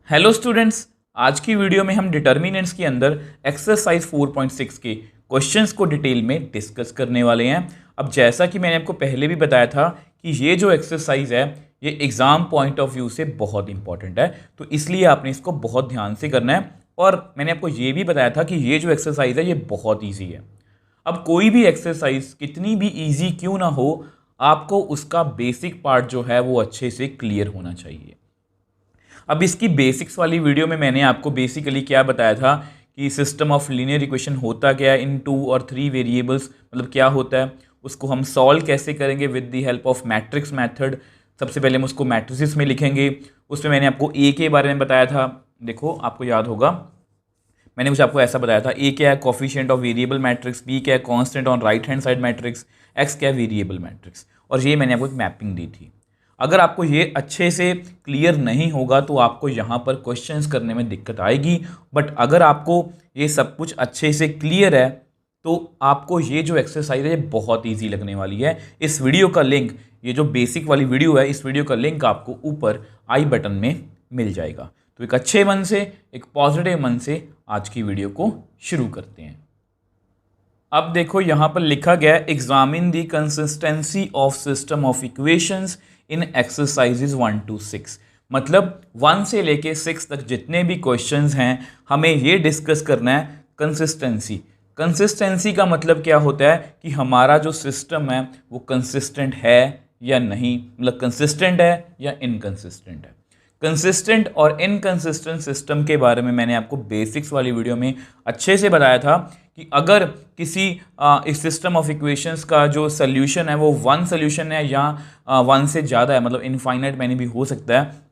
Hello students, आज की video में हम डिटर्मिनेंट्स के अंदर एक्सरसाइज 4.6 के क्वेश्चंस को डिटेल में डिस्कस करने वाले हैं। अब जैसा कि मैंने आपको पहले भी बताया था कि ये जो एक्सरसाइज है ये एग्ज़ाम पॉइंट ऑफ व्यू से बहुत इंपॉर्टेंट है, तो इसलिए आपने इसको बहुत ध्यान से करना है। और मैंने आपको ये भी बताया था कि ये जो एक्सरसाइज है ये बहुत ईजी है। अब कोई भी एक्सरसाइज कितनी भी ईजी क्यों ना हो, आपको उसका बेसिक पार्ट जो है वो अच्छे से क्लियर होना चाहिए। अब इसकी बेसिक्स वाली वीडियो में मैंने आपको बेसिकली क्या बताया था कि सिस्टम ऑफ लीनियर इक्वेशन होता क्या है इन 2 और 3 वेरिएबल्स, मतलब क्या होता है, उसको हम सॉल्व कैसे करेंगे with the help of matrix method. सबसे पहले हम उसको मैट्रिसेस में लिखेंगे। उसमें मैंने आपको ए के बारे में बताया था। देखो, आपको याद होगा, मैंने कुछ आपको ऐसा बताया था, ए क्या है coefficient of variable matrix, B क्या है constant on right hand side matrix, X क्या है वेरिएबल मैट्रिक्स, और ये मैंने आपको एक मैपिंग दी थी। अगर आपको ये अच्छे से क्लियर नहीं होगा तो आपको यहाँ पर क्वेश्चंस करने में दिक्कत आएगी, बट अगर आपको ये सब कुछ अच्छे से क्लियर है तो आपको ये जो एक्सरसाइज है ये बहुत ईजी लगने वाली है। इस वीडियो का लिंक, ये जो बेसिक वाली वीडियो है, इस वीडियो का लिंक आपको ऊपर आई बटन में मिल जाएगा। तो एक अच्छे मन से, एक पॉजिटिव मन से आज की वीडियो को शुरू करते हैं। अब देखो, यहाँ पर लिखा गया है examine the consistency of system of equations in exercises 1 to 6। मतलब 1 से लेके 6 तक जितने भी क्वेश्चंस हैं हमें ये डिस्कस करना है कंसिस्टेंसी। कंसिस्टेंसी का मतलब क्या होता है कि हमारा जो सिस्टम है वो कंसिस्टेंट है या नहीं, मतलब कंसिस्टेंट है या इनकंसिस्टेंट है। कंसिस्टेंट और इनकंसिस्टेंट सिस्टम के बारे में मैंने आपको बेसिक्स वाली वीडियो में अच्छे से बताया था कि अगर किसी इस सिस्टम ऑफ इक्वेशंस का जो सोल्यूशन है वो वन सोल्यूशन है या वन से ज़्यादा है, मतलब इनफाइनाइट मैनी भी हो सकता है,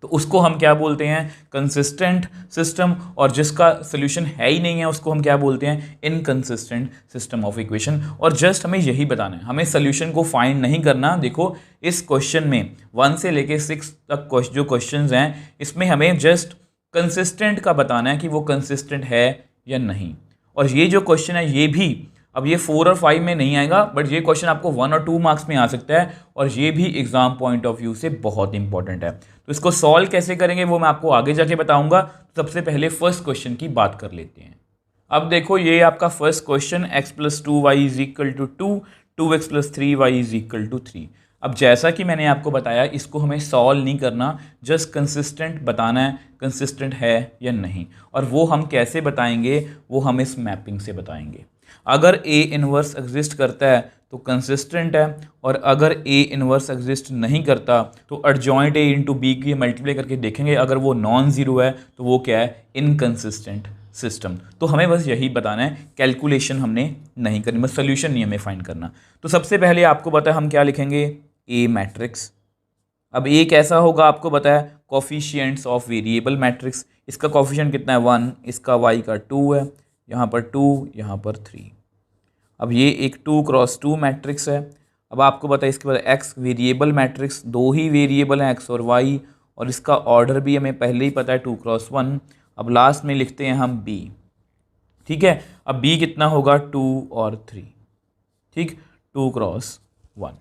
तो उसको हम क्या बोलते हैं, कंसिस्टेंट सिस्टम। और जिसका सोल्यूशन है ही नहीं है उसको हम क्या बोलते हैं, इनकंसिस्टेंट सिस्टम ऑफ इक्वेशन। और जस्ट हमें यही बताना है, हमें सोल्यूशन को फाइंड नहीं करना। देखो, इस क्वेश्चन में 1 से लेके 6 तक जो क्वेश्चंस हैं इसमें हमें जस्ट कंसिस्टेंट का बताना है कि वो कंसिस्टेंट है या नहीं। और ये जो क्वेश्चन है ये भी, अब ये 4 और 5 में नहीं आएगा, बट ये क्वेश्चन आपको 1 और 2 मार्क्स में आ सकता है, और ये भी एग्जाम पॉइंट ऑफ व्यू से बहुत इंपॉर्टेंट है। तो इसको सॉल्व कैसे करेंगे वो मैं आपको आगे जाके बताऊंगा। तो सबसे पहले फर्स्ट क्वेश्चन की बात कर लेते हैं। अब देखो, ये आपका first question, x + 2y = 2, 2x + 3y = 3। अब जैसा कि मैंने आपको बताया, इसको हमें सॉल्व नहीं करना, जस्ट कंसिस्टेंट बताना है, कंसिस्टेंट है या नहीं। और वो हम कैसे बताएंगे, वो हम इस मैपिंग से बताएंगे। अगर A इनवर्स एग्जिस्ट करता है तो कंसिस्टेंट है, और अगर A इनवर्स एग्जिस्ट नहीं करता तो एडजॉइंट A × B की मल्टीप्लाई करके देखेंगे, अगर वो नॉन ज़ीरो है तो वो क्या है, इनकंसिस्टेंट सिस्टम। तो हमें बस यही बताना है, कैलकुलेशन हमने नहीं करनी, बस सोल्यूशन नहीं हमें फाइंड करना। तो सबसे पहले आपको पता है हम क्या लिखेंगे, A मैट्रिक्स। अब A कैसा होगा आपको पता है, कोफिशिएंट्स ऑफ वेरिएबल मैट्रिक्स। इसका कोफिशिएंट कितना है, 1, इसका y का 2 है, यहाँ पर 2, यहाँ पर 3। अब ये एक 2 × 2 मैट्रिक्स है। अब आपको पता है इसके बाद x वेरिएबल मैट्रिक्स, दो ही वेरिएबल हैं x और y, और इसका ऑर्डर भी हमें पहले ही पता है 2 × 1। अब लास्ट में लिखते हैं हम b, ठीक है। अब b कितना होगा, 2 और 3, ठीक, 2 × 1।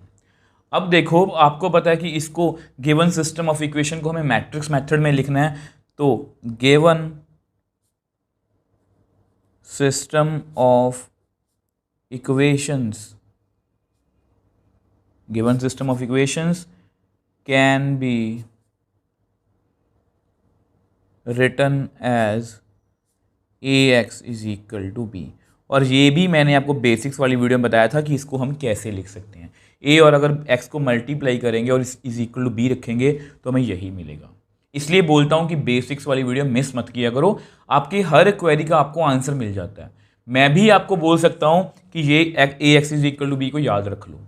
अब देखो, आपको पता है कि इसको गिवन सिस्टम ऑफ इक्वेशन को हमें मैट्रिक्स मेथड में लिखना है। तो given system of equations can be written as ax = b। और ये भी मैंने आपको बेसिक्स वाली वीडियो में बताया था कि इसको हम कैसे लिख सकते हैं। a और अगर x को मल्टीप्लाई करेंगे और इज b रखेंगे तो हमें यही मिलेगा। इसलिए बोलता हूँ कि बेसिक्स वाली वीडियो मिस मत किया करो, आपकी हर क्वेरी का आपको आंसर मिल जाता है। मैं भी आपको बोल सकता हूँ कि ये ax = b को याद रख लो,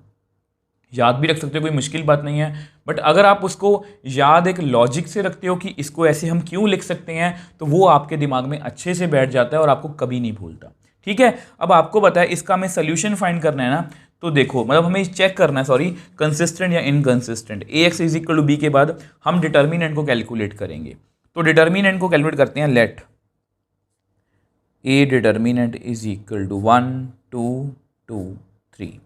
याद भी रख सकते हो, कोई मुश्किल बात नहीं है। बट अगर आप उसको याद एक लॉजिक से रखते हो कि इसको ऐसे हम क्यों लिख सकते हैं, तो वो आपके दिमाग में अच्छे से बैठ जाता है और आपको कभी नहीं भूलता, ठीक है। अब आपको पता है इसका हमें सोल्यूशन फाइंड करना है ना, तो देखो, मतलब हमें चेक करना है, सॉरी, कंसिस्टेंट या इनकंसिस्टेंट। ax = b के बाद हम डिटर्मिनेंट को कैलकुलेट करेंगे। तो डिटर्मिनेंट को कैलकुलेट करते हैं, लेट a डिटर्मिनेंट = 1, 2, 2, 3।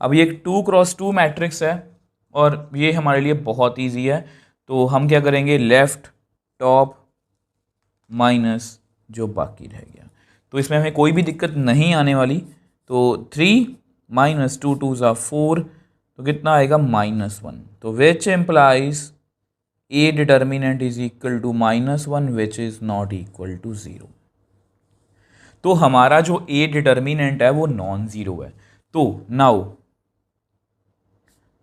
अब ये एक 2 × 2 मैट्रिक्स है और ये हमारे लिए बहुत ईजी है। तो हम क्या करेंगे, लेफ्ट टॉप माइनस जो बाकी रह गया। तो इसमें हमें कोई भी दिक्कत नहीं आने वाली। तो 3 माइनस 2 2 ज़ा 4, तो कितना आएगा -1। तो which implies A determinant is equal to -1 which is not equal to 0। तो हमारा जो ए डिटर्मिनेंट है वो नॉन ज़ीरो है। तो now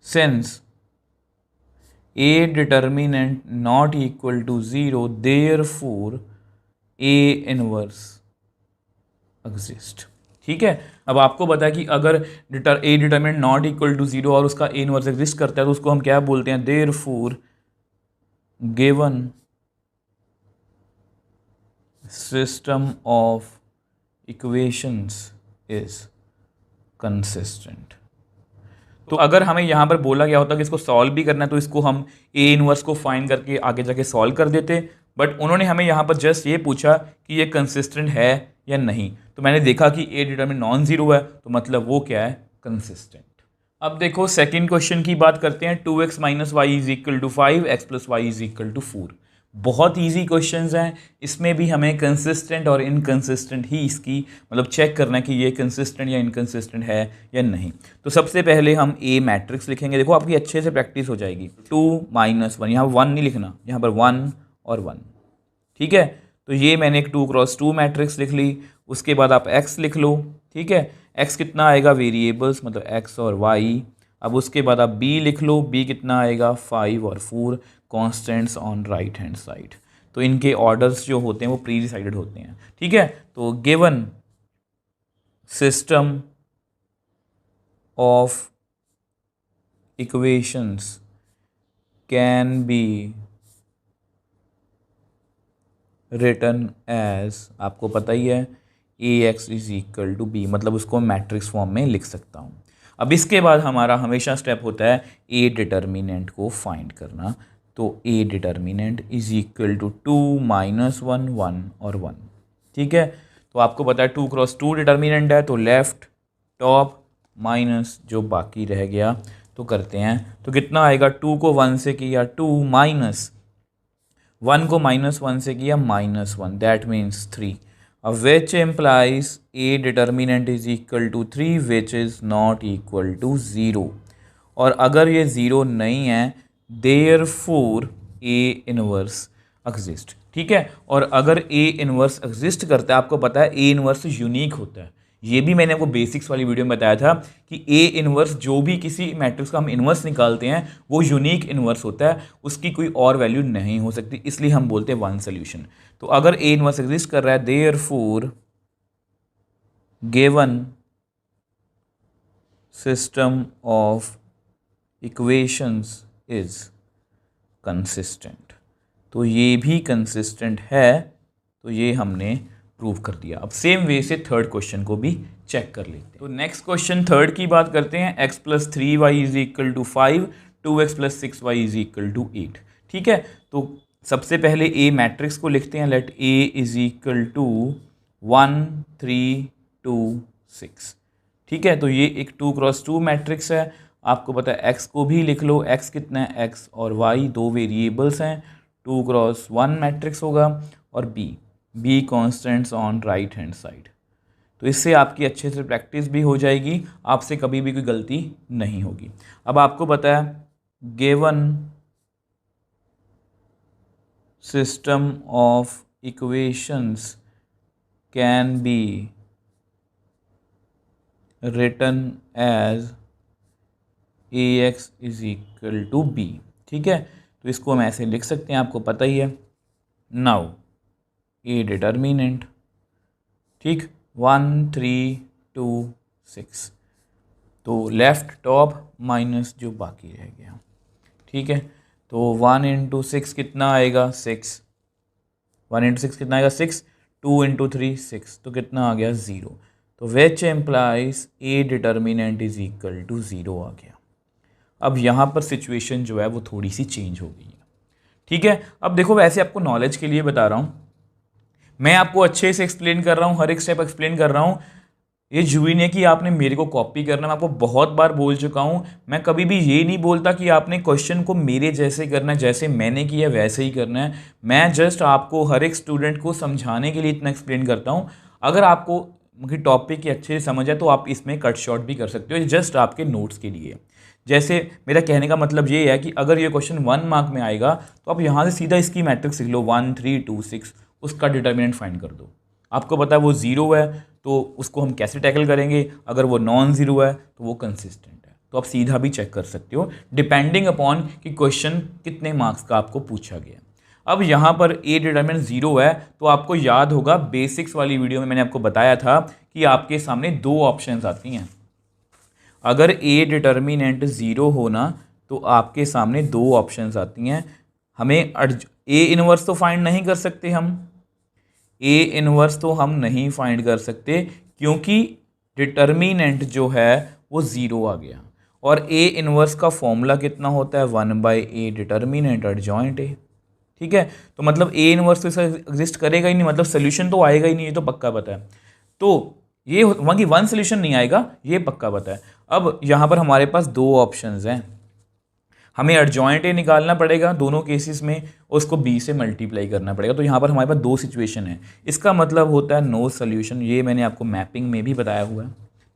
since A determinant not equal to 0 therefore A inverse exist. ठीक है, अब आपको पता है कि अगर A determinant not equal to 0 और उसका ए इनवर्स एग्जिस्ट करता है तो उसको हम क्या बोलते हैं, therefore given system of equations is consistent. तो अगर हमें यहाँ पर बोला गया होता कि इसको सॉल्व भी करना है तो इसको हम ए इनवर्स को फाइंड करके आगे जाके सॉल्व कर देते, बट उन्होंने हमें यहाँ पर जस्ट ये पूछा कि ये कंसिस्टेंट है या नहीं। तो मैंने देखा कि ए डिटरमिनेंट नॉन जीरो है, तो मतलब वो क्या है, कंसिस्टेंट। अब देखो सेकंड क्वेश्चन की बात करते हैं। 2x minus y is equal to 5, x plus y is equal to 4। बहुत इजी क्वेश्चंस हैं, इसमें भी हमें कंसिस्टेंट और इनकंसिस्टेंट ही इसकी मतलब चेक करना है कि ये कंसिस्टेंट या इनकंसिस्टेंट है या नहीं। तो सबसे पहले हम ए मैट्रिक्स लिखेंगे। देखो आपकी अच्छे से प्रैक्टिस हो जाएगी। 2 माइनस 1, यहाँ 1 नहीं लिखना, यहाँ पर 1 और 1। ठीक है, तो ये मैंने एक 2 क्रॉस 2 मैट्रिक्स लिख ली। उसके बाद आप x लिख लो। ठीक है, x कितना आएगा, वेरिएबल्स मतलब x और y। अब उसके बाद आप b लिख लो, b कितना आएगा, 5 और 4 constants on right hand side. तो इनके ऑर्डर्स जो होते हैं वो प्री डिसाइडेड होते हैं। ठीक है, तो given system of equations can be written as, आपको पता ही है, ax is equal to B, मतलब उसको मैट्रिक्स फॉर्म में लिख सकता हूँ। अब इसके बाद हमारा हमेशा स्टेप होता है ए डिटर्मिनेंट को फाइंड करना। तो A determinant is equal to 2 minus 1 1 और 1। ठीक है, तो आपको पता है 2 क्रॉस 2 डिटर्मिनेंट है, तो लेफ्ट टॉप माइनस जो बाकी रह गया तो करते हैं। तो कितना आएगा, 2 को 1 से किया 2 माइनस 1 को -1 से किया -1, दैट मीन्स 3। अब which implies A determinant is equal to 3 which is not equal to 0। और अगर ये 0 नहीं है, देयरफॉर ए इनवर्स एग्जिस्ट। ठीक है, और अगर ए इनवर्स एग्जिस्ट करता है, आपको पता है ए इनवर्स यूनिक होता है। ये भी मैंने आपको बेसिक्स वाली वीडियो में बताया था कि ए इनवर्स जो भी किसी मैट्रिक्स का हम इनवर्स निकालते हैं वो यूनिक इनवर्स होता है, उसकी कोई और वैल्यू नहीं हो सकती, इसलिए हम बोलते हैं वन सोल्यूशन। तो अगर ए इनवर्स एग्जिस्ट कर रहा है, therefore given system of equations is consistent. तो ये भी कंसिस्टेंट है, तो ये हमने प्रूव कर दिया। अब सेम वे से थर्ड क्वेश्चन को भी चेक कर लेते हैं। तो नेक्स्ट क्वेश्चन थर्ड की बात करते हैं। x plus 3y is equal to 5, 2x plus 6y is equal to 8। ठीक है, तो सबसे पहले ए मैट्रिक्स को लिखते हैं। Let A is equal to 1 3 2 6। ठीक है, तो ये एक 2 क्रॉस 2 मैट्रिक्स है। आपको पता है x को भी लिख लो, x कितना है, x और y दो वेरिएबल्स हैं। 2 क्रॉस 1 मैट्रिक्स होगा और b constants on right hand side. तो इससे आपकी अच्छे से प्रैक्टिस भी हो जाएगी, आपसे कभी भी कोई गलती नहीं होगी। अब आपको पता है given system of equations can be written as ax is equal to b। ठीक है, तो इसको हम ऐसे लिख सकते हैं, आपको पता ही है। नाउ ए डिटर्मिनेंट, ठीक, 1 3 2 6, तो लेफ्ट टॉप माइनस जो बाकी रह गया। ठीक है, तो 1 इंटू 6 कितना आएगा, 6। 1 इंटू 6 कितना आएगा, 6। 2 इंटू 3 6, तो कितना आ गया, 0। तो which implies A determinant is equal to 0 आ गया। अब यहाँ पर सिचुएशन जो है वो थोड़ी सी चेंज हो गई है। ठीक है, अब देखो वैसे आपको नॉलेज के लिए बता रहा हूँ, मैं आपको अच्छे से एक्सप्लेन कर रहा हूँ, हर एक स्टेप एक्सप्लेन कर रहा हूँ। ये जरूरी नहीं है कि आपने मेरे को कॉपी करना, मैं आपको बहुत बार बोल चुका हूँ। मैं कभी भी ये नहीं बोलता कि आपने क्वेश्चन को मेरे जैसे करना है, जैसे मैंने किया वैसे ही करना है। मैं जस्ट आपको, हर एक स्टूडेंट को समझाने के लिए इतना एक्सप्लेन करता हूँ। अगर आपको मुझे टॉपिक की अच्छे से समझ है तो आप इसमें कट शॉर्ट भी कर सकते हो, जस्ट आपके नोट्स के लिए। जैसे मेरा कहने का मतलब ये है कि अगर ये क्वेश्चन 1 मार्क में आएगा तो आप यहाँ से सीधा इसकी मैट्रिक्स लिख लो 1 3 2 6, उसका डिटर्मिनेंट फाइंड कर दो। आपको पता है वो ज़ीरो है तो उसको हम कैसे टैकल करेंगे, अगर वो नॉन ज़ीरो है तो वो कंसिस्टेंट है। तो आप सीधा भी चेक कर सकते हो डिपेंडिंग अपॉन कि क्वेश्चन कितने मार्क्स का आपको पूछा गया। अब यहाँ पर ए डिटर्मिनेंट ज़ीरो है तो आपको याद होगा बेसिक्स वाली वीडियो में मैंने आपको बताया था कि आपके सामने दो ऑप्शंस आती हैं। अगर ए डिटर्मिनेंट ज़ीरो होना तो आपके सामने दो ऑप्शंस आती हैं। हमें ए इनवर्स तो फाइंड नहीं कर सकते, हम ए इनवर्स तो हम नहीं फाइंड कर सकते क्योंकि डिटर्मिनेंट जो है वो ज़ीरो आ गया। और ए इनवर्स का फॉर्मूला कितना होता है, 1/a डिटर्मिनेंट एडजॉइंट ए। ठीक है, तो मतलब ए इनवर्स तो एग्जिस्ट करेगा ही नहीं, मतलब सोल्यूशन तो आएगा ही नहीं, ये तो पक्का पता है। तो ये वहाँ की वन सोल्यूशन नहीं आएगा, ये पक्का पता है। अब यहाँ पर हमारे पास दो ऑप्शंस हैं, हमें एडजॉइंट ए निकालना पड़ेगा दोनों केसेस में, उसको बी से मल्टीप्लाई करना पड़ेगा। तो यहाँ पर हमारे पास दो सिचुएशन है, इसका मतलब होता है नो सोल्यूशन। ये मैंने आपको मैपिंग में भी बताया हुआ है,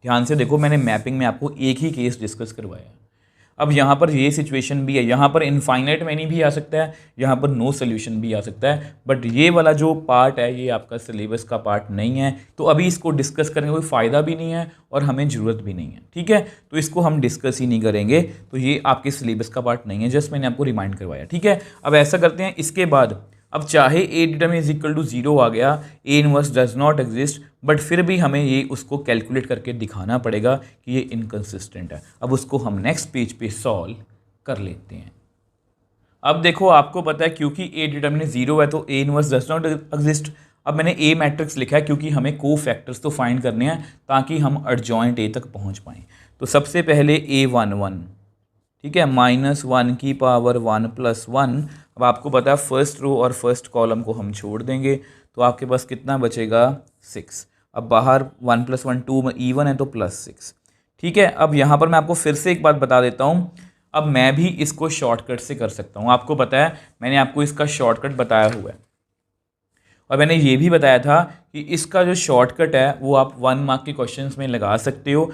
ध्यान से देखो, मैंने मैपिंग में आपको एक ही केस डिस्कस करवाया है। अब यहाँ पर ये सिचुएशन भी है, यहाँ पर इनफाइनाइट मैनी भी आ सकता है, यहाँ पर नो सोल्यूशन भी आ सकता है, बट ये वाला जो पार्ट है ये आपका सिलेबस का पार्ट नहीं है, तो अभी इसको डिस्कस करने का कोई फ़ायदा भी नहीं है और हमें ज़रूरत भी नहीं है। ठीक है, तो इसको हम डिस्कस ही नहीं करेंगे, तो ये आपके सिलेबस का पार्ट नहीं है, जस्ट मैंने आपको रिमाइंड करवाया। ठीक है, अब ऐसा करते हैं, इसके बाद अब चाहे A determinant is equal to zero आ गया, A inverse does not exist, but फिर भी हमें ये उसको कैलकुलेट करके दिखाना पड़ेगा कि ये इनकंसिस्टेंट है। अब उसको हम नेक्स्ट पेज पे सॉल्व कर लेते हैं। अब देखो, आपको पता है क्योंकि ए डिटर्मिनेंट ज़ीरो है तो ए इनवर्स डज नॉट एग्जिस्ट। अब मैंने ए मैट्रिक्स लिखा है क्योंकि हमें को फैक्टर्स तो फाइंड करने हैं ताकि हम एडजॉइंट ए तक पहुंच पाएँ। तो सबसे पहले A11, ठीक है, -1 की पावर 1 + 1। अब आपको पता है फर्स्ट रो और फर्स्ट कॉलम को हम छोड़ देंगे तो आपके पास कितना बचेगा, 6। अब बाहर 1 + 1 2 इवन है तो +6। ठीक है, अब यहाँ पर मैं आपको फिर से एक बात बता देता हूँ, अब मैं भी इसको शॉर्टकट से कर सकता हूँ। आपको पता है मैंने आपको इसका शॉर्टकट बताया हुआ है, और मैंने ये भी बताया था कि इसका जो शॉर्टकट है वो आप 1 मार्क के क्वेश्चंस में लगा सकते हो।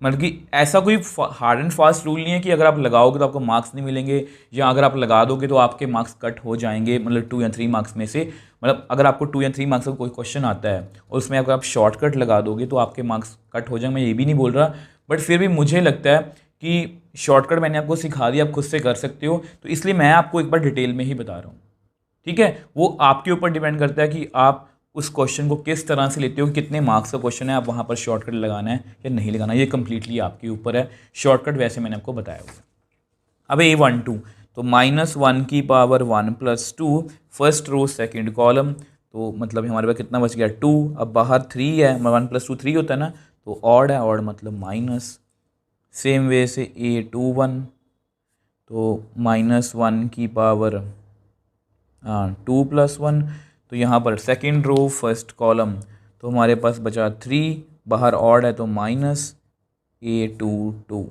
मतलब कि ऐसा कोई हार्ड एंड फास्ट रूल नहीं है कि अगर आप लगाओगे तो आपको मार्क्स नहीं मिलेंगे, या अगर आप लगा दोगे तो आपके मार्क्स कट हो जाएंगे, मतलब 2 या 3 मार्क्स में से। मतलब अगर आपको 2 या 3 मार्क्स का कोई क्वेश्चन आता है और उसमें अगर आप शॉर्टकट लगा दोगे तो आपके मार्क्स कट हो जाएंगे, मैं ये भी नहीं बोल रहा, बट फिर भी मुझे लगता है कि शॉर्टकट मैंने आपको सिखा दिया, आप खुद से कर सकते हो, तो इसलिए मैं आपको एक बार डिटेल में ही बता रहा हूँ। ठीक है, वो आपके ऊपर डिपेंड करता है कि आप उस क्वेश्चन को किस तरह से लेते हो, कितने मार्क्स का क्वेश्चन है, आप वहाँ पर शॉर्टकट लगाना है या नहीं लगाना, ये कम्प्लीटली आपके ऊपर है। शॉर्टकट वैसे मैंने आपको बताया हुआ। अब A12 तो -1 की power 1 + 2, first row second column, तो मतलब हमारे पास कितना बच गया, 2। अब बाहर 3 है, 1 + 2 3 होता है ना, तो ऑड है, ऑड मतलब माइनस। सेम वे से A21 तो -1 की पावर 2 + 1, तो यहाँ पर सेकेंड रो फर्स्ट कॉलम, तो हमारे पास बचा 3, बाहर ऑड है तो -A22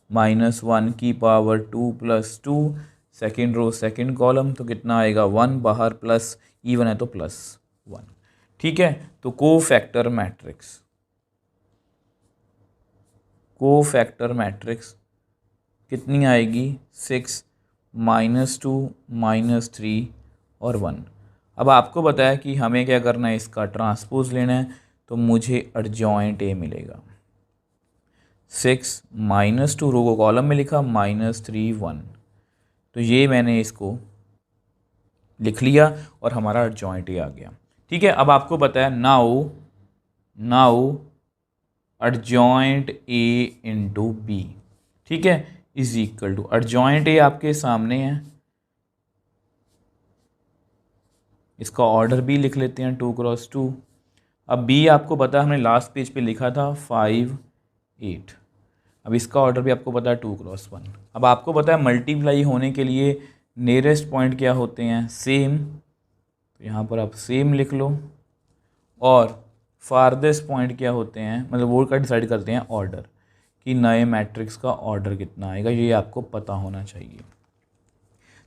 -1 की power 2 + 2, second row second column, तो कितना आएगा 1, बाहर प्लस इवन है तो +1। ठीक है, तो कोफैक्टर मैट्रिक्स कितनी आएगी, 6 -2 -3 और 1। अब आपको बताया कि हमें क्या करना है, इसका ट्रांसपोज लेना है, तो मुझे एडजॉइंट ए मिलेगा। 6 -2 रो को कॉलम में लिखा, -3 1, तो ये मैंने इसको लिख लिया और हमारा एडजॉइंट ए आ गया। ठीक है, अब आपको पता है now adjoint A into B, ठीक है, is equal to, adjoint A आपके सामने है, इसका ऑर्डर भी लिख लेते हैं 2 × 2। अब बी आपको पता है हमने लास्ट पेज पे लिखा था 5 8, अब इसका ऑर्डर भी आपको पता है 2 × 1। अब आपको पता है मल्टीप्लाई होने के लिए नियरेस्ट पॉइंट क्या होते हैं, सेम, तो यहाँ पर आप सेम लिख लो, और फारदेस्ट पॉइंट क्या होते हैं, मतलब वो का डिसाइड करते हैं ऑर्डर, कि नए मैट्रिक्स का ऑर्डर कितना आएगा, ये आपको पता होना चाहिए।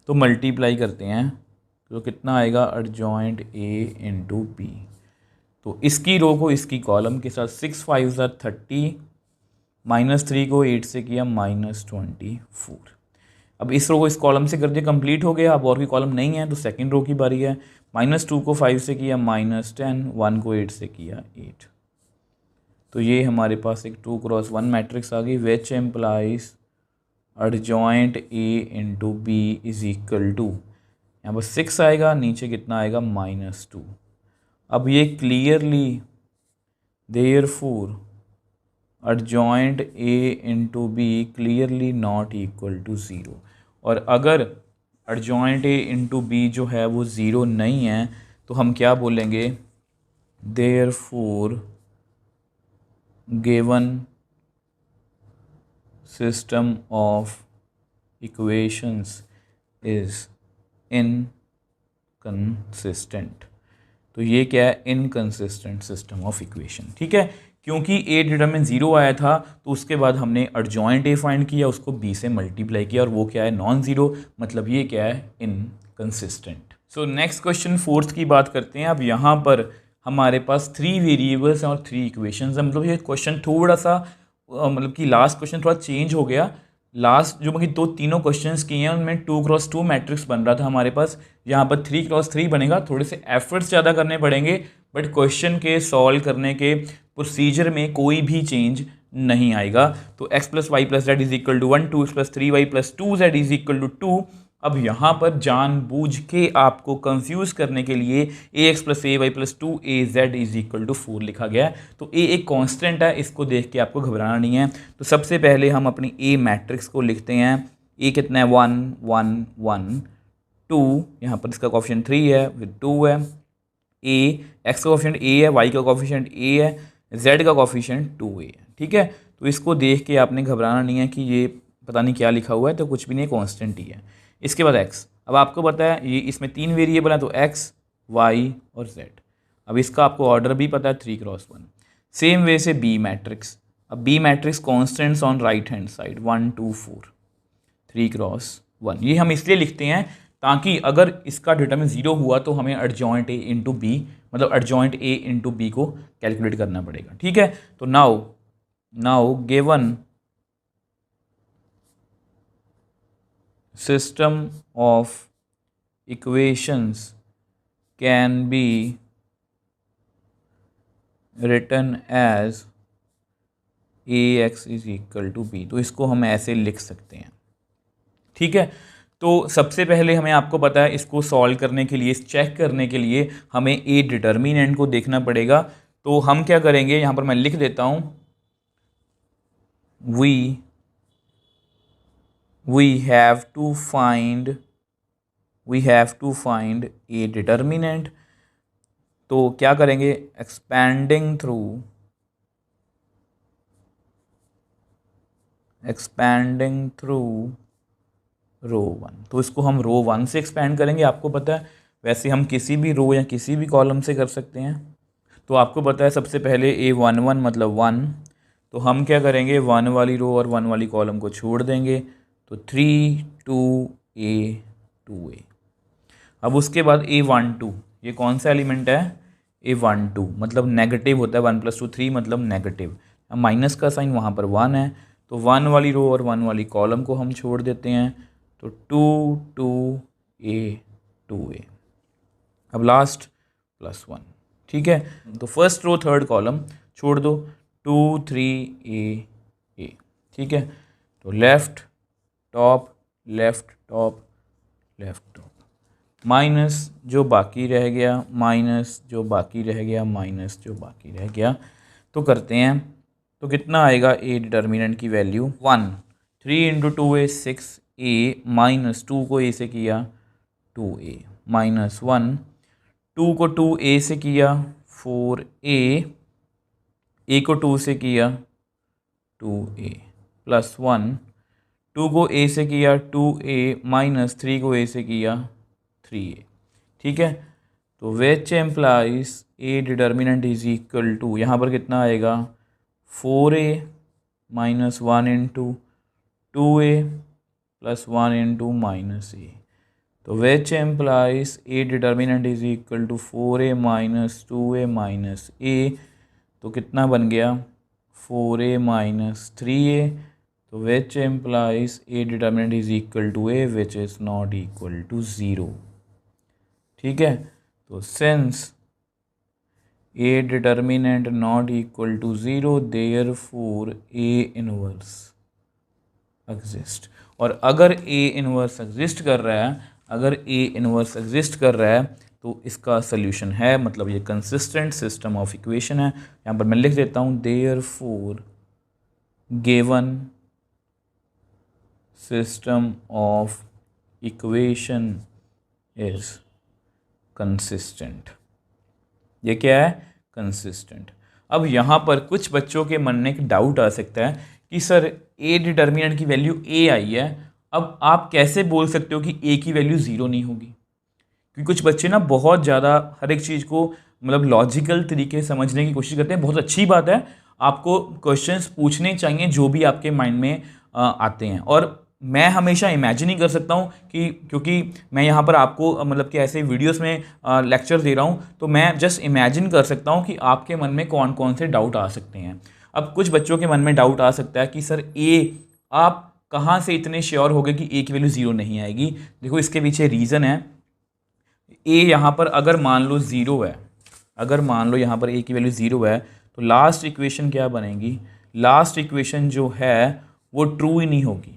तो मल्टीप्लाई करते हैं तो कितना आएगा, एडजॉइंट ए इंटू बी। तो इसकी रो को इसकी कॉलम के साथ 6 5 30, -3 को 8 से किया -24। अब इस रो को इस कॉलम से कर दिया, कंप्लीट हो गया। अब और भी कॉलम नहीं है तो सेकंड रो की बारी है। -2 को 5 से किया -10, 1 को 8 से किया 8। तो ये हमारे पास एक 2 क्रॉस 1 मैट्रिक्स आ गई, which implies adjoint A into B is equal to, यहाँ पर 6 आएगा, नीचे कितना आएगा -2। अब ये clearly therefore adjoint A into B clearly not equal to 0। और अगर एडजॉइंट ए इंटू बी जो है वो 0 नहीं है तो हम क्या बोलेंगे, therefore given system of equations is inconsistent. तो ये क्या है, इनकंसिस्टेंट सिस्टम ऑफ इक्वेशन। ठीक है, क्योंकि ए डिटरमिन 0 आया था तो उसके बाद हमने एडजॉइंट ए फाइंड किया, उसको बी से मल्टीप्लाई किया और वो क्या है, नॉन ज़ीरो, मतलब ये क्या है, inconsistent. So next question fourth की बात करते हैं। अब यहाँ पर हमारे पास 3 वेरिएबल्स हैं और 3 इक्वेशंस हैं। मतलब ये क्वेश्चन थोड़ा सा मतलब कि लास्ट क्वेश्चन थोड़ा चेंज हो गया। लास्ट जो मतलब तीनों क्वेश्चंस किए हैं उनमें 2 क्रॉस 2 मैट्रिक्स बन रहा था हमारे पास, यहाँ पर 3 क्रॉस 3 बनेगा। थोड़े से एफर्ट्स ज़्यादा करने पड़ेंगे बट क्वेश्चन के सॉल्व करने के प्रोसीजर में कोई भी चेंज नहीं आएगा। तो x + y + z = 1, 2x + 3y + 2z = 2। अब यहाँ पर जानबूझ के आपको कंफ्यूज करने के लिए ax + ay + 2az = 4 लिखा गया है। तो a एक कांस्टेंट है, इसको देख के आपको घबराना नहीं है। तो सबसे पहले हम अपनी a मैट्रिक्स को लिखते हैं। a कितना है, 1 1 1 2, यहाँ पर इसका कोफिशिएंट 3 है, फिर 2 है। a x का कोफिशिएंट a है, y का कोफिशिएंट a है, z का कोफिशिएंट 2a है। ठीक है, तो इसको देख के आपने घबराना नहीं है कि ये पता नहीं क्या लिखा हुआ है, तो कुछ भी नहीं, कांस्टेंट ही है। इसके बाद x, अब आपको पता है ये इसमें 3 वेरिएबल हैं, तो x y और z। अब इसका आपको ऑर्डर भी पता है, 3 क्रॉस 1। सेम वे से b मैट्रिक्स, अब b matrix constants on right hand side 1 2 4, 3 cross 1। ये हम इसलिए लिखते हैं ताकि अगर इसका डिटरमिन 0 हुआ तो हमें एडजॉइंट ए इंटू बी, मतलब एडजॉइंट ए इंटू बी को कैलकुलेट करना पड़ेगा। ठीक है, तो now given system of equations can be written as ax = b। तो इसको हम ऐसे लिख सकते हैं। ठीक है, तो सबसे पहले हमें, आपको पता है, इसको सॉल्व करने के लिए, चेक करने के लिए हमें ए डिटर्मिनेंट को देखना पड़ेगा। तो हम क्या करेंगे, यहाँ पर मैं लिख देता हूँ, we have to find a determinant। तो क्या करेंगे, expanding through रो 1। तो इसको हम रो 1 से एक्सपैंड करेंगे। आपको पता है वैसे हम किसी भी रो या किसी भी कॉलम से कर सकते हैं। तो आपको पता है सबसे पहले A11 मतलब 1, तो हम क्या करेंगे, 1 वाली रो और 1 वाली कॉलम को छोड़ देंगे, तो 3 2a 2a। अब उसके बाद A12, ये कौन सा एलिमेंट है, A12 मतलब नेगेटिव होता है, 1 + 2 3 मतलब नेगेटिव। अब माइनस का साइन वहाँ पर 1 है, तो 1 वाली रो और 1 वाली कॉलम को हम छोड़ देते हैं, तो 2 2a 2a। अब लास्ट +1। ठीक है, तो फर्स्ट रो थर्ड कॉलम छोड़ दो, 2 3a a। ठीक है, तो left top left top left top, minus जो बाकी रह गया, माइनस जो बाकी रह गया, माइनस जो बाकी रह गया। तो करते हैं, तो कितना आएगा ए डिटर्मिनेंट की वैल्यू 1। 3 × 2a 6a, -2 को a से किया 2a, -1 2 को 2a से किया 4a, a को 2 से किया 2a, +1 2 को a से किया 2a, -3 को a से किया 3a। ठीक है, तो which implies A determinant is equal to, यहाँ पर कितना आएगा 4a minus 1 into 2a plus 1 into minus A. तो which implies A determinant is equal to 4a minus 2a minus A, तो कितना बन गया 4a माइनस 3a। तो which implies A determinant is equal to A which is not equal to 0। ठीक है, तो since A determinant not equal to 0 therefore A inverse exist. और अगर ए इनवर्स एग्जिस्ट कर रहा है, अगर ए इनवर्स एग्जिस्ट कर रहा है तो इसका सोल्यूशन है, मतलब ये कंसिस्टेंट सिस्टम ऑफ इक्वेशन है। यहाँ पर मैं लिख देता हूँ therefore given system of equation is consistent. ये क्या है, कंसिस्टेंट। अब यहाँ पर कुछ बच्चों के मन में एक डाउट आ सकता है कि सर ए डिटर्मिनेंट की वैल्यू ए आई है, अब आप कैसे बोल सकते हो कि ए की वैल्यू ज़ीरो नहीं होगी? क्योंकि कुछ बच्चे ना बहुत ज़्यादा हर एक चीज़ को मतलब लॉजिकल तरीके से समझने की कोशिश करते हैं। बहुत अच्छी बात है, आपको क्वेश्चंस पूछने चाहिए जो भी आपके माइंड में आते हैं। और मैं हमेशा इमेजिन ही कर सकता हूँ कि क्योंकि मैं यहाँ पर आपको मतलब कि ऐसे वीडियोस में लेक्चर दे रहा हूँ, तो मैं जस्ट इमेजिन कर सकता हूँ कि आपके मन में कौन कौन से डाउट आ सकते हैं। अब कुछ बच्चों के मन में डाउट आ सकता है कि सर ए, आप कहाँ से इतने श्योर हो गए कि ए की वैल्यू ज़ीरो नहीं आएगी? देखो इसके पीछे रीज़न है। ए यहाँ पर अगर मान लो ज़ीरो है, अगर मान लो यहाँ पर ए की वैल्यू ज़ीरो है, तो लास्ट इक्वेशन क्या बनेगी? लास्ट इक्वेशन जो है वो ट्रू ही नहीं होगी।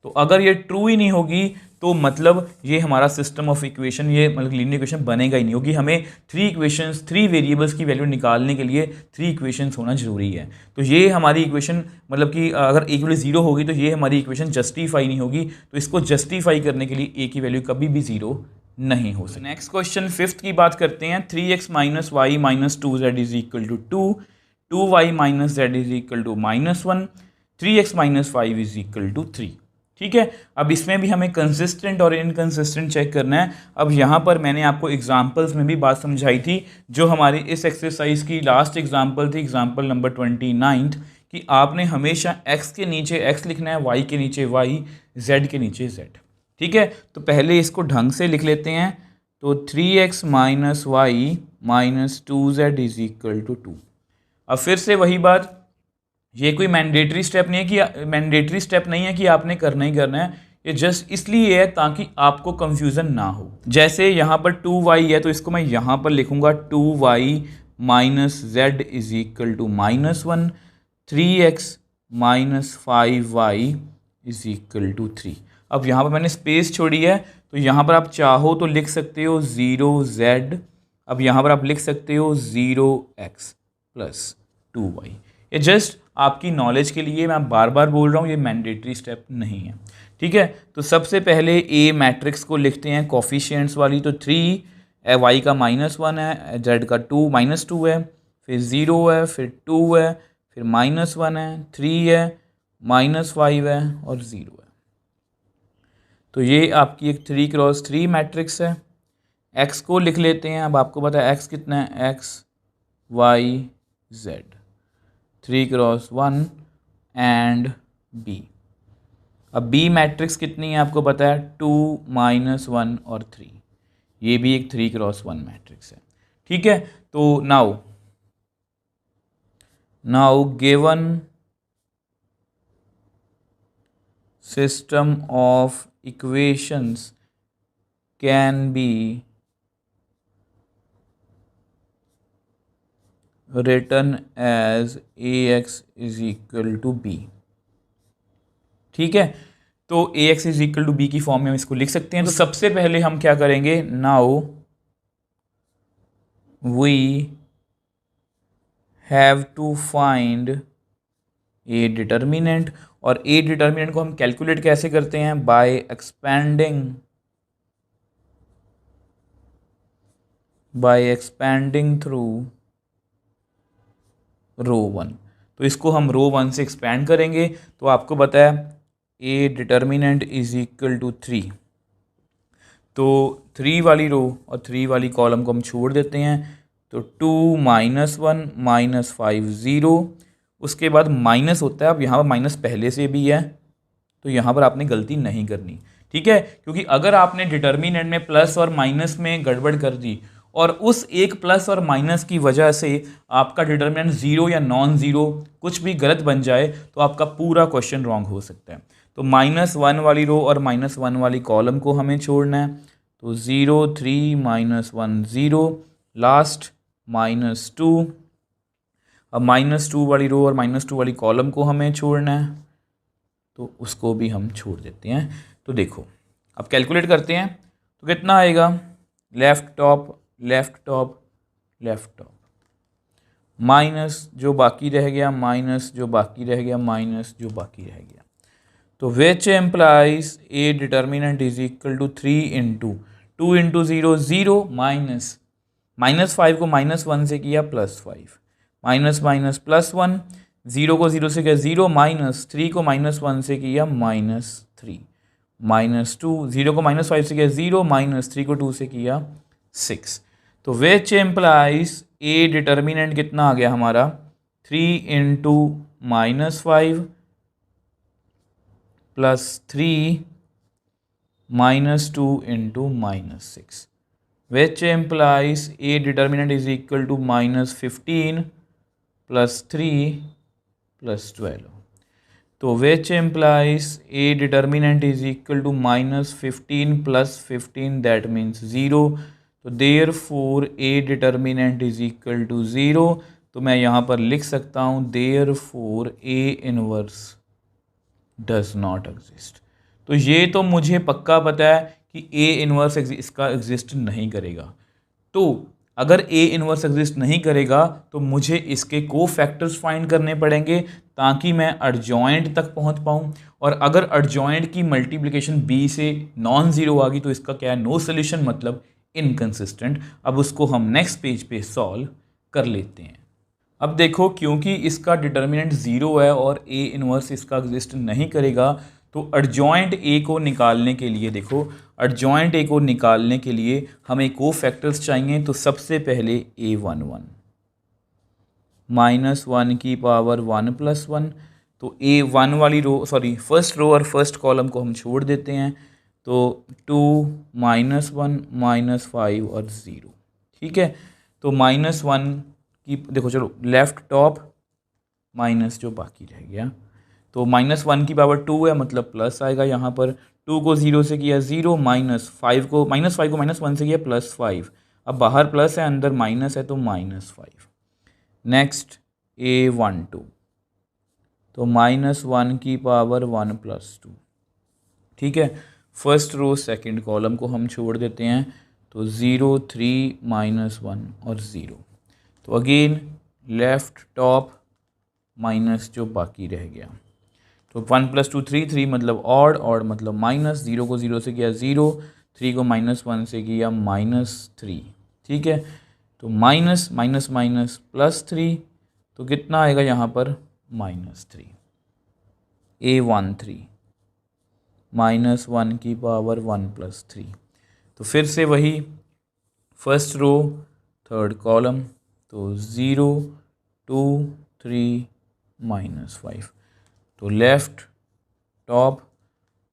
तो अगर ये ट्रू ही नहीं होगी तो मतलब ये हमारा सिस्टम ऑफ इक्वेशन, ये मतलब लीनियर इक्वेशन बनेगा ही नहीं, होगी। हमें थ्री इक्वेशंस, थ्री वेरिएबल्स की वैल्यू निकालने के लिए थ्री इक्वेशंस होना जरूरी है। तो ये हमारी इक्वेशन मतलब कि अगर ए की वैल्यू ज़ीरो होगी तो ये हमारी इक्वेशन जस्टिफाई नहीं होगी। तो इसको जस्टिफाई करने के लिए ए की वैल्यू कभी भी ज़ीरो नहीं हो सकती। नेक्स्ट क्वेश्चन फिफ्थ की बात करते हैं। 3x minus y minus 2z is equal to 2, 2y minus z is equal to -1, 3x minus 5 is equal to 3। ठीक है, अब इसमें भी हमें कंसिस्टेंट और इनकंसिस्टेंट चेक करना है। अब यहाँ पर मैंने आपको एग्जांपल्स में भी बात समझाई थी, जो हमारी इस एक्सरसाइज की लास्ट एग्जांपल थी, एग्जांपल नंबर 29, कि आपने हमेशा x के नीचे x लिखना है, y के नीचे y, z के नीचे z। ठीक है, तो पहले इसको ढंग से लिख लेते हैं। तो 3x minus y minus 2z is equal to 2। अब फिर से वही बात, ये कोई मैंडेटरी स्टेप नहीं है कि आपने करना ही करना है। ये जस्ट इसलिए है ताकि आपको कंफ्यूजन ना हो। जैसे यहाँ पर 2y है तो इसको मैं यहाँ पर लिखूंगा 2y minus z is equal to -1, 3x minus 5y is equal to 3। अब यहाँ पर मैंने स्पेस छोड़ी है, तो यहाँ पर आप चाहो तो लिख सकते हो 0z। अब यहाँ पर आप लिख सकते हो 0x प्लस 2y। ये जस्ट आपकी नॉलेज के लिए मैं बार बार बोल रहा हूँ, ये मैंडेटरी स्टेप नहीं है। ठीक है, तो सबसे पहले ए मैट्रिक्स को लिखते हैं कोफिशिएंट्स वाली। तो 3 y का -1 है, z का -2 है, फिर 0 है, फिर 2 है, फिर -1 है, 3 है, -5 है और 0 है। तो ये आपकी एक 3x3 मैट्रिक्स है। x को लिख लेते हैं। अब आपको पता है x कितना है, x y z, 3x1 and b। अब b मैट्रिक्स कितनी है आपको पता है, 2 -1 और 3। ये भी एक 3x1 मैट्रिक्स है। ठीक है, तो now given system of equations can be written as ax is equal to b। ठीक है, तो ax is equal to b की फॉर्म में हम इसको लिख सकते हैं। तो सबसे पहले हम क्या करेंगे, now we have to find A determinant. और ए डिटर्मिनेंट को हम कैलकुलेट कैसे करते हैं, बाय एक्सपैंडिंग थ्रू रो 1। तो इसको हम रो 1 से एक्सपैंड करेंगे। तो आपको पता है A determinant is equal to 3। तो 3 वाली रो और 3 वाली कॉलम को हम छोड़ देते हैं। तो 2 -1 -5 0, उसके बाद माइनस होता है। अब यहाँ पर माइनस पहले से भी है, तो यहाँ पर आपने गलती नहीं करनी, ठीक है। क्योंकि अगर आपने डिटर्मिनेंट में प्लस और माइनस में गड़बड़ कर दी और उस एक प्लस और माइनस की वजह से आपका डिटर्मिनेंट ज़ीरो या नॉन ज़ीरो कुछ भी गलत बन जाए तो आपका पूरा क्वेश्चन रॉन्ग हो सकता है। तो -1 वाली रो और -1 वाली कॉलम को हमें छोड़ना है। तो 0 3 -1 0, लास्ट -2। अब -2 वाली रो और -2 वाली कॉलम को हमें छोड़ना है, तो उसको भी हम छोड़ देते हैं। तो देखो अब कैलकुलेट करते हैं तो कितना आएगा, left top left top left top, minus जो बाकी रह गया, माइनस जो बाकी रह गया, माइनस जो बाकी रह गया। तो which implies A determinant is equal to 3 into 2 into 0 0, minus -5 को -1 से किया +5, माइनस माइनस +1, 0 को 0 से किया 0, -3 को -1 से किया -3, -2, 0 को -5 से किया 0, -3 को 2 से किया 6। तो विच एम्प्लाइज ए डिटर्मिनेंट कितना आ गया हमारा, 3 into -5 +3 -2 into -6, which implies a determinant is equal to -15 +3 +12. तो which implies a determinant is equal to -15 +15, that means 0. तो therefore a determinant is equal to 0. तो मैं यहाँ पर लिख सकता हूँ therefore a inverse does not exist. तो ये तो मुझे पक्का पता है कि ए इन्वर्स इसका एग्जिस्ट नहीं करेगा। तो अगर ए इन्वर्स एग्जिस्ट नहीं करेगा तो मुझे इसके को फैक्टर्स फाइंड करने पड़ेंगे ताकि मैं अर्जॉइंट तक पहुंच पाऊं। और अगर अर्जॉइंट की मल्टीप्लिकेशन बी से नॉन ज़ीरो आ गई तो इसका क्या है, नो सोल्यूशन, मतलब इनकंसिस्टेंट। अब उसको हम नेक्स्ट पेज पे सॉल्व कर लेते हैं। अब देखो क्योंकि इसका डिटर्मिनेंट ज़ीरो है और ए इन्वर्स इसका एग्जिस्ट नहीं करेगा, तो अर्जॉइंट ए को निकालने के लिए, देखो अर्जॉइंट ए को निकालने के लिए हमें को फैक्टर्स चाहिए। तो सबसे पहले A11 -1 की पावर 1 + 1, तो A1 वाली रो फर्स्ट रो और फर्स्ट कॉलम को हम छोड़ देते हैं। तो 2 -1 -5 और 0, ठीक है। तो -1 की देखो, चलो लेफ़्ट टॉप माइनस जो बाकी रह गया, तो -1 की पावर 2 है, मतलब प्लस आएगा यहाँ पर। 2 को 0 से किया 0, -5 को -1 से किया +5। अब बाहर प्लस है, अंदर माइनस है, तो -5। नेक्स्ट A12, तो -1 की पावर 1 + 2, ठीक है। फर्स्ट रो सेकंड कॉलम को हम छोड़ देते हैं। तो 0 3 -1 और 0, तो अगेन लेफ़्ट टॉप माइनस जो बाकी रह गया। तो 1 + 2 3, 3 मतलब ऑड मतलब माइनस, 0 को 0 से किया 0, 3 को -1 से किया -3, ठीक है। तो माइनस माइनस माइनस +3, तो कितना आएगा यहाँ पर -3। A13 -1 की पावर 1 + 3, तो फिर से वही फर्स्ट रो थर्ड कॉलम, तो 0 2 3 -5, तो लेफ़्ट टॉप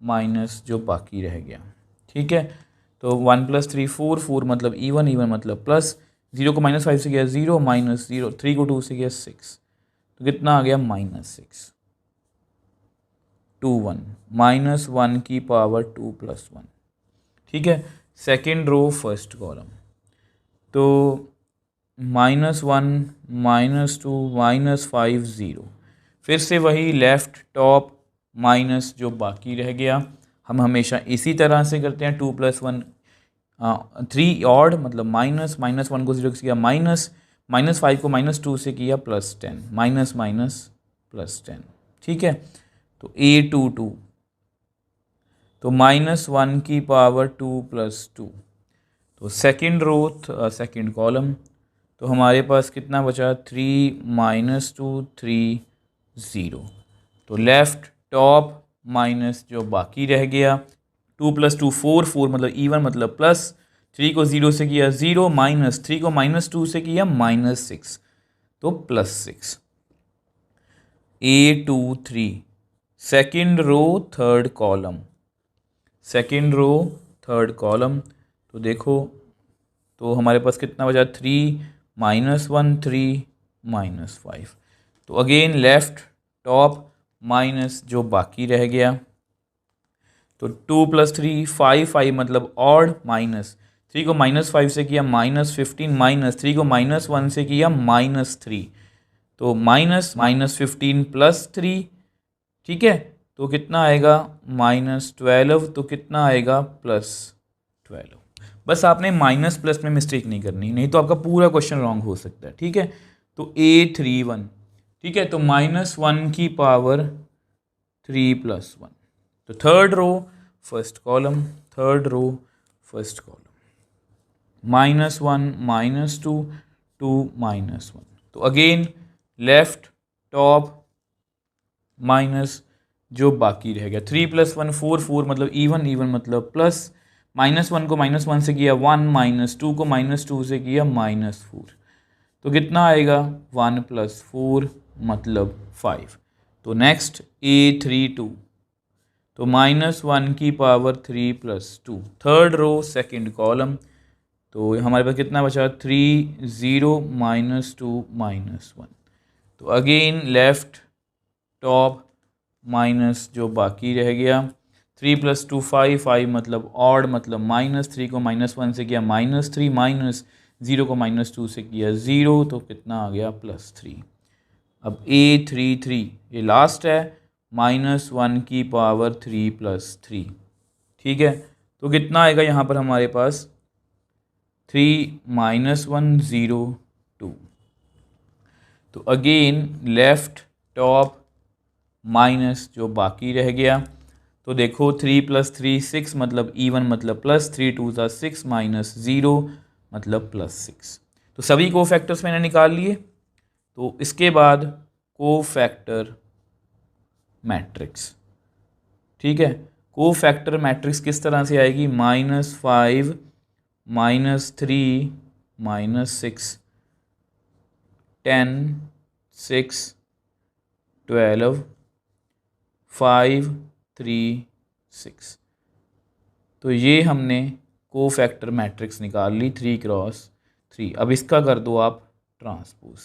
माइनस जो बाकी रह गया, ठीक है। तो 1 + 3 4, 4 मतलब इवन, इवन मतलब प्लस, 0 को -5 से किया 0, -0, 3 को 2 से किया 6, तो कितना आ गया -6। 2 1 -1 की पावर 2 + 1, ठीक है। सेकेंड रो फर्स्ट कॉलम, तो -1 -2 -5 0, फिर से वही लेफ़्ट टॉप माइनस जो बाकी रह गया। हम हमेशा इसी तरह से करते हैं, 2 + 1 3 ऑड मतलब -1 को 0 से किया -5 को -2 से किया +10, माइनस माइनस +10, ठीक है। तो A22, तो -1 की पावर 2 + 2, तो सेकेंड रो सेकेंड कॉलम, तो हमारे पास कितना बचा 3 -2 3 0, तो लेफ़्ट टॉप माइनस जो बाकी रह गया 2 + 2 4, 4 मतलब इवन मतलब प्लस, 3 को 0 से किया 0, माइनस 3 को -2 से किया -6, तो +6। A23 second row third column, second row third column, तो देखो तो हमारे पास कितना बचा 3 -1 3 -5, तो अगेन लेफ्ट टॉप माइनस जो बाकी रह गया, तो 2 + 3 5 5 मतलब ऑड, माइनस 3 को -5 से किया -15, माइनस 3 को -1 से किया -3, तो -15 + 3, ठीक है, तो कितना आएगा -12, तो कितना आएगा +12। बस आपने माइनस प्लस में मिस्टेक नहीं करनी, नहीं तो आपका पूरा क्वेश्चन रॉन्ग हो सकता है, ठीक है। तो A31, ठीक है, तो -1 की पावर 3 + 1, तो third row first column, third row first column, -1 -2 2 -1, तो अगेन लेफ्ट टॉप माइनस जो बाकी रह गया 3 + 1 4, 4 मतलब इवन, इवन मतलब प्लस, -1 को -1 से किया 1, -2 को -2 से किया -4, तो कितना आएगा 1 + 4 मतलब 5। तो नेक्स्ट A32, तो -1 की power 3 + 2, third row second column, तो हमारे पास कितना बचा 3 0 -2 -1, तो अगेन लेफ्ट टॉप माइनस जो बाकी रह गया 3 + 2 5 5 मतलब ऑड मतलब -3 को -1 से किया -3, माइनस 0 को -2 से किया 0, तो कितना आ गया +3। अब A33 ये लास्ट है, -1 की पावर 3 + 3, ठीक है, तो कितना आएगा यहाँ पर हमारे पास 3 -1 0 2, तो अगेन लेफ्ट टॉप माइनस जो बाकी रह गया, तो देखो 3 + 3 6 मतलब इवन मतलब प्लस, 3 2 6 -0 मतलब +6, तो सभी कोफैक्टर्स मैंने निकाल लिए। तो इसके बाद कोफैक्टर मैट्रिक्स, ठीक है, कोफैक्टर मैट्रिक्स किस तरह से आएगी, -5 -3 -6 10 6 12 5 3 6, तो ये हमने कोफैक्टर मैट्रिक्स निकाल ली 3 × 3। अब इसका कर दो आप ट्रांसपोज,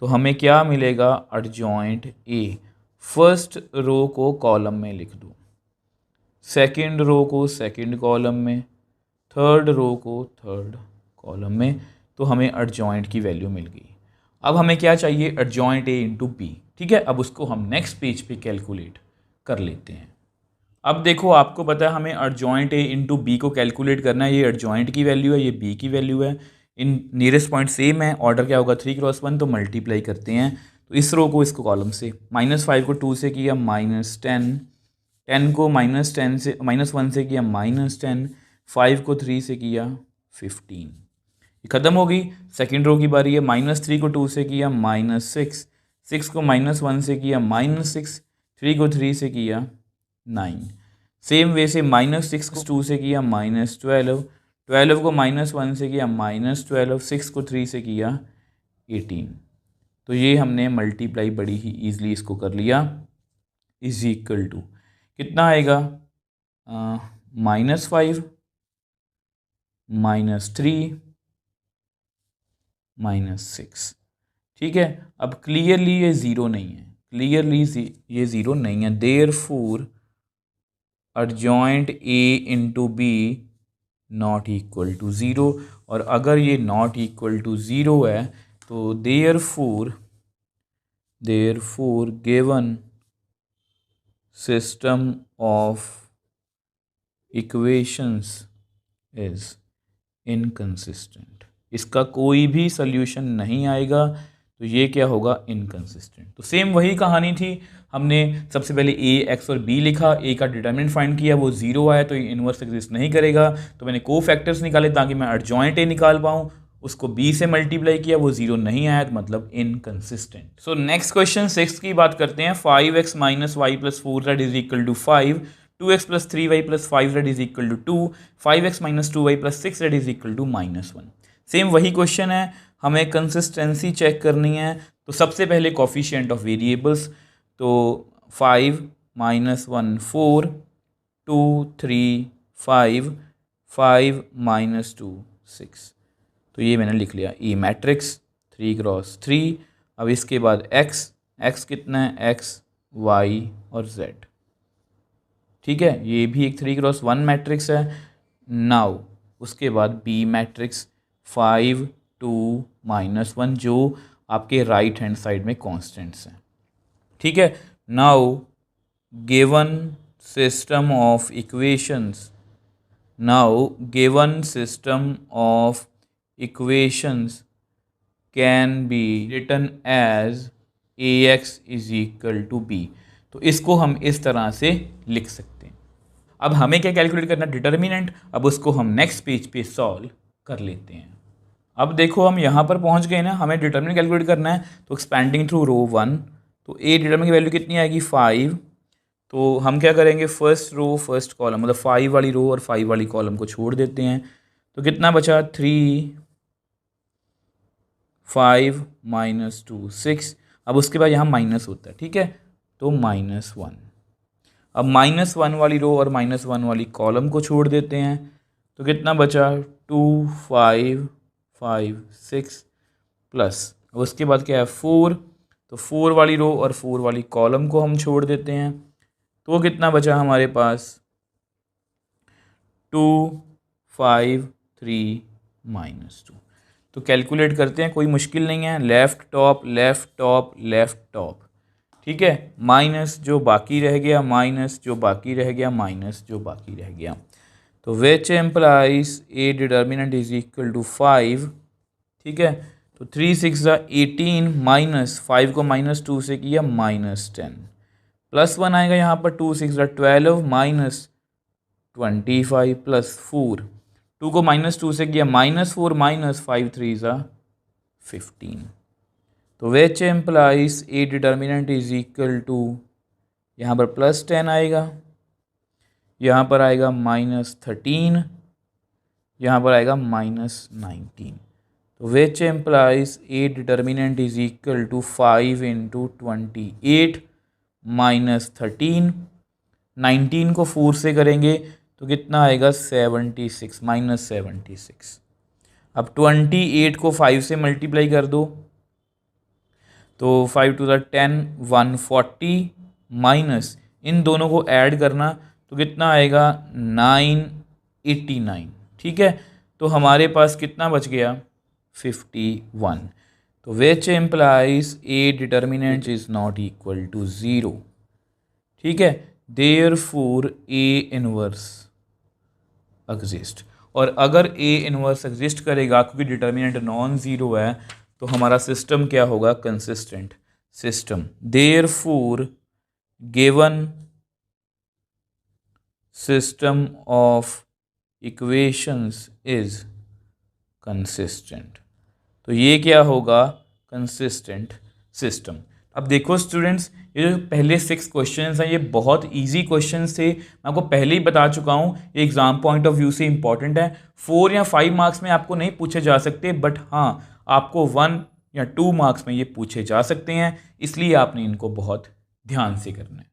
तो हमें क्या मिलेगा, एडजॉइंट ए, फर्स्ट रो को कॉलम में लिख दो, सेकंड रो को सेकंड कॉलम में, थर्ड रो को थर्ड कॉलम में, तो हमें एडजॉइंट की वैल्यू मिल गई। अब हमें क्या चाहिए, एडजॉइंट ए इंटू बी, ठीक है, अब उसको हम नेक्स्ट पेज पे कैलकुलेट कर लेते हैं। अब देखो आपको पता है हमें एडजॉइंट ए इंटू बी को कैलकुलेट करना है, ये एडजॉइंट की वैल्यू है, ये बी की वैल्यू है, इन नियरेस्ट पॉइंट सेम है, ऑर्डर क्या होगा 3 × 1, तो मल्टीप्लाई करते हैं, तो इस रो को इसको कॉलम से, -5 को 2 से किया -10, 10 को -10 से -1 से किया -10, 5 को 3 से किया 15, ये ख़त्म हो गई। सेकेंड रो की बारी है, -3 को 2 से किया -6, 6 को -1 से किया -6, 3 को 3 से किया 9, सेम वे से -6 को 2 से किया -12, 12 को -1 से किया -12, 6 को 3 से किया 18, तो ये हमने मल्टीप्लाई बड़ी ही ईजिली इसको कर लिया, इज इक्वल टू कितना आएगा, -5 -3 -6, ठीक है। अब क्लियरली ये ज़ीरो नहीं है, क्लियरली ये ज़ीरो नहीं है, therefore adjoint A into B not equal to zero, और अगर ये नॉट इक्वल टू ज़ीरो है तो therefore given system of equations is inconsistent, इसका कोई भी सल्यूशन नहीं आएगा, तो ये क्या होगा, इनकंसिस्टेंट। तो सेम वही कहानी थी, हमने सबसे पहले ए एक्स और बी लिखा, ए का डिटर्मिनेंट फाइंड किया, वो जीरो आया तो ये इन्वर्स एग्जिस्ट नहीं करेगा, तो मैंने को फैक्टर्स निकाले ताकि मैं एडजॉइंट ए निकाल पाऊँ, उसको बी से मल्टीप्लाई किया, वो जीरो नहीं आया तो मतलब इनकंसिस्टेंट। सो नेक्स्ट क्वेश्चन 6 की बात करते हैं, 5x - y + 4z = 5 2x plus 3y plus 5z is equal to 2, 5x minus 2y plus 6z is equal to -1। Same वही क्वेश्चन है, हमें कंसिस्टेंसी चेक करनी है। तो सबसे पहले कोफिशिएंट ऑफ वेरिएबल्स, तो 5 माइनस 1 4, 2 3 5, 5 माइनस 2 6। तो ये मैंने लिख लिया ई मैट्रिक्स 3 क्रॉस 3। अब इसके बाद x कितना है, x y और z, ठीक है, ये भी एक 3 क्रॉस 1 मैट्रिक्स है। नाउ उसके बाद बी मैट्रिक्स 5 2 -1, जो आपके राइट हैंड साइड में कॉन्स्टेंट्स हैं, ठीक है। Now given system of equations, can be written as ax is equal to b। तो इसको हम इस तरह से लिख सकते हैं। अब हमें क्या कैलकुलेट करना है, डिटर्मिनेंट। अब उसको हम नेक्स्ट पेज पे सॉल्व कर लेते हैं। अब देखो हम यहाँ पर पहुँच गए ना, हमें डिटर्मिनेंट कैलकुलेट करना है। तो एक्सपेंडिंग थ्रू रो 1, तो a डिटर्मिनेंट की वैल्यू कितनी आएगी 5। तो हम क्या करेंगे, फर्स्ट रो फर्स्ट कॉलम, मतलब 5 वाली रो और 5 वाली कॉलम को छोड़ देते हैं। तो कितना बचा 3, 5 माइनस 2 6। अब उसके बाद यहाँ माइनस होता है, ठीक है, तो -1। अब -1 वाली रो और -1 वाली कॉलम को छोड़ देते हैं। तो कितना बचा 2 5 5 6 प्लस, अब उसके बाद क्या है 4। तो 4 वाली रो और 4 वाली कॉलम को हम छोड़ देते हैं। तो कितना बचा हमारे पास 2 5 3 -2। तो कैलकुलेट करते हैं, कोई मुश्किल नहीं है। Left top left top left top, ठीक है, माइनस जो बाकी रह गया, माइनस जो बाकी रह गया, माइनस जो बाकी रह गया। तो which implies A determinant is equal to 5, ठीक है। तो 3 6 18 माइनस 5 को -2 से किया -10, +1 आएगा यहाँ पर 2 6 12 माइनस 25 प्लस 4, 2 को -2 से किया -4 माइनस 5 3 15। तो which implies A determinant is equal to, यहाँ पर +10 आएगा, यहाँ पर आएगा -13, यहाँ पर आएगा -19। तो which implies A determinant is equal to 5 × 28 -13, 19 को 4 से करेंगे तो कितना आएगा 76 -76। अब 28 को 5 से मल्टीप्लाई कर दो, तो 5 2 10 140 माइनस इन दोनों को ऐड करना तो कितना आएगा 989, ठीक है। तो हमारे पास कितना बच गया 51। तो which implies A determinant is not equal to 0, ठीक है। देयरफॉर ए इनवर्स एग्जिस्ट, और अगर ए इनवर्स एग्जिस्ट करेगा क्योंकि डिटर्मिनेंट नॉन ज़ीरो है, तो हमारा सिस्टम क्या होगा, consistent system. Therefore given system of equations is consistent. तो ये क्या होगा, कंसिस्टेंट सिस्टम। अब देखो स्टूडेंट्स, ये जो पहले 6 क्वेश्चंस हैं ये बहुत इजी क्वेश्चंस थे, मैं आपको पहले ही बता चुका हूँ, ये एग्जाम पॉइंट ऑफ व्यू से इंपॉर्टेंट है। 4 या 5 मार्क्स में आपको नहीं पूछे जा सकते, बट हाँ आपको 1 या 2 मार्क्स में ये पूछे जा सकते हैं, इसलिए आपने इनको बहुत ध्यान से करना है।